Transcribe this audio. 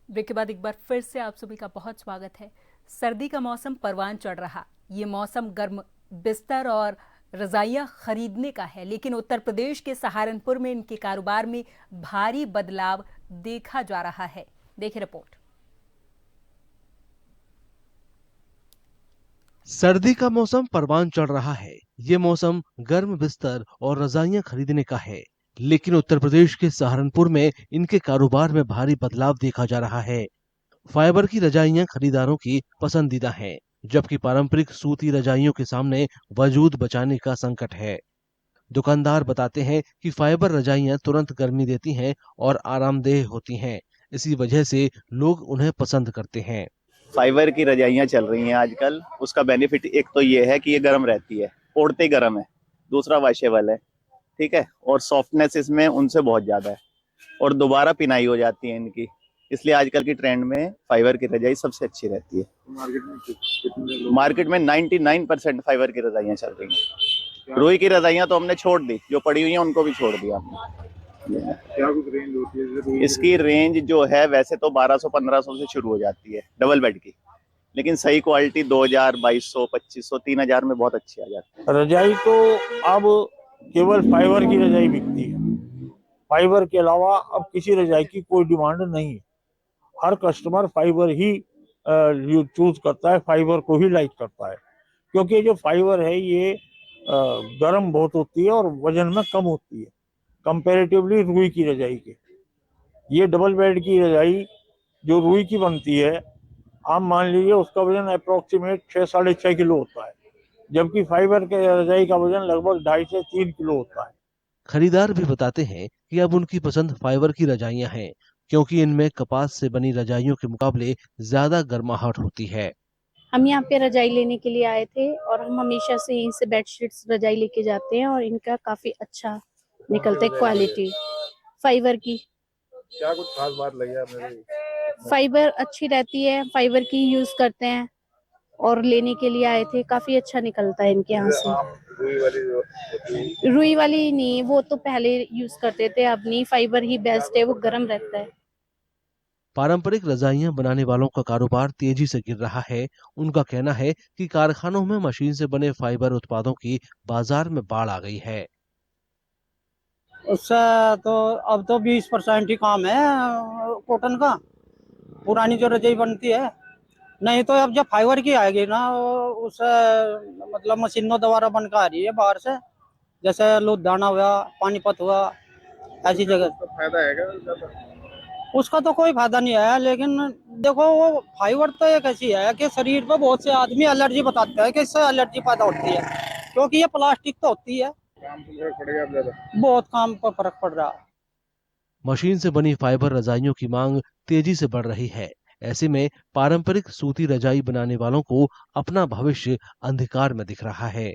Break के बाद एक बार फिर से आप सभी का बहुत स्वागत है। सर्दी का मौसम परवान चढ़ रहा। ये मौसम गर्म बिस्तर और रजाइयां खरीदने का है, लेकिन उत्तर प्रदेश के सहारनपुर में इनके कारोबार में भारी बदलाव देखा जा रहा है। देखिए रिपोर्ट। सर्दी का मौसम परवान चढ़ रहा है। ये मौसम गर्म बिस्तर और रजाइयां खरीदने का है, लेकिन उत्तर प्रदेश के सहारनपुर में इनके कारोबार में भारी बदलाव देखा जा रहा है। फाइबर की रजाइयां खरीदारों की पसंदीदा हैं, जबकि पारंपरिक सूती रजाइयों के सामने वजूद बचाने का संकट है। दुकानदार बताते हैं कि फाइबर रजाइयां तुरंत गर्मी देती हैं और आरामदेह होती हैं। इसी वजह से लोग उन्हें पसंद करते हैं। फाइबर की रजाइयाँ चल रही हैं आजकल। उसका बेनिफिट एक तो ये है कि ये गर्म रहती है, ओढ़ते गर्म है। दूसरा वॉशेबल है, ठीक है, और सॉफ्टनेस इसमें उनसे बहुत ज़्यादा है और दोबारा पिनाई हो जाती है इनकी। इसलिए आजकल की ट्रेंड में फाइबर की रजाई सबसे अच्छी रहती है। मार्केट में 99% फाइबर की रजाइयाँ चल रही हैं। रुई की रजाइयाँ तो हमने छोड़ दी, जो पड़ी हुई हैं उनको भी छोड़ दिया हमने। क्या कुछ रेंज होती है? इसकी रेंज जो है वैसे तो 1200-1500 से शुरू हो जाती है डबल बेड की, लेकिन सही क्वालिटी 2000, 2200, 2500, 3000 में बहुत अच्छी आ जाती है। रजाई तो अब केवल फाइबर की रजाई बिकती है। फाइबर के अलावा अब किसी रजाई की कोई डिमांड नहीं है। हर कस्टमर फाइबर ही चूज करता है, फाइबर को ही लाइक करता है, क्योंकि जो फाइबर है ये गर्म बहुत होती है और वजन में कम होती है कंपैरेटिवली रुई की रजाई के। ये डबल बेड की रजाई जो रुई की बनती है, आप मान लीजिए उसका वजन अप्रोक्सीमेट 6-6.5 किलो होता है, जबकि फाइबर के रजाई का वजन लगभग 2.5 से 3 किलो होता है। खरीदार भी बताते हैं कि अब उनकी पसंद फाइबर की रजाइयां हैं, क्योंकि इनमें कपास से बनी रजाइयों के मुकाबले ज्यादा गर्माहट होती है। हम यहाँ पे रजाई लेने के लिए आए थे और हम हमेशा से यहीं से बेडशीट्स रजाई लेके जाते हैं और इनका काफी अच्छा निकलता है क्वालिटी फाइबर की। क्या कुछ खास बात लगी आपने? फाइबर अच्छी रहती है, फाइबर की यूज करते हैं और लेने के लिए आए थे। काफी अच्छा निकलता है इनके यहाँ से। रुई वाली नहीं, वो तो पहले यूज करते थे, अब नहीं। फाइबर ही बेस्ट है, वो गर्म रहता है। पारंपरिक रजाइयां बनाने वालों का कारोबार तेजी से गिर रहा है। उनका कहना है कि कारखानों में मशीन से बने फाइबर उत्पादों की बाजार में बाढ़ आ गई है। उससे तो अब तो 20% ही काम है कॉटन का। पुरानी जो रजाई बनती है, नहीं तो अब जब फाइबर की आएगी ना, उससे मतलब मशीनों द्वारा बनकर आ रही है बाहर से, जैसे लुधियाना हुआ, पानीपत हुआ, ऐसी जगह। फायदा है? उसका तो कोई फायदा नहीं है, लेकिन देखो वो फाइबर तो एक ऐसी है कि शरीर पर बहुत से आदमी एलर्जी बताते हैं कि इससे एलर्जी पैदा होती है, क्योंकि ये प्लास्टिक तो होती है। काम से फर्क पड़ेगा अब ज्यादा? बहुत काम पर फर्क पड़ रहा है। मशीन से बनी फाइबर रजाइयों की मांग तेजी से बढ़ रही है। ऐसे में पारंपरिक सूती रजाई बनाने वालों को अपना भविष्य अंधकार में दिख रहा है।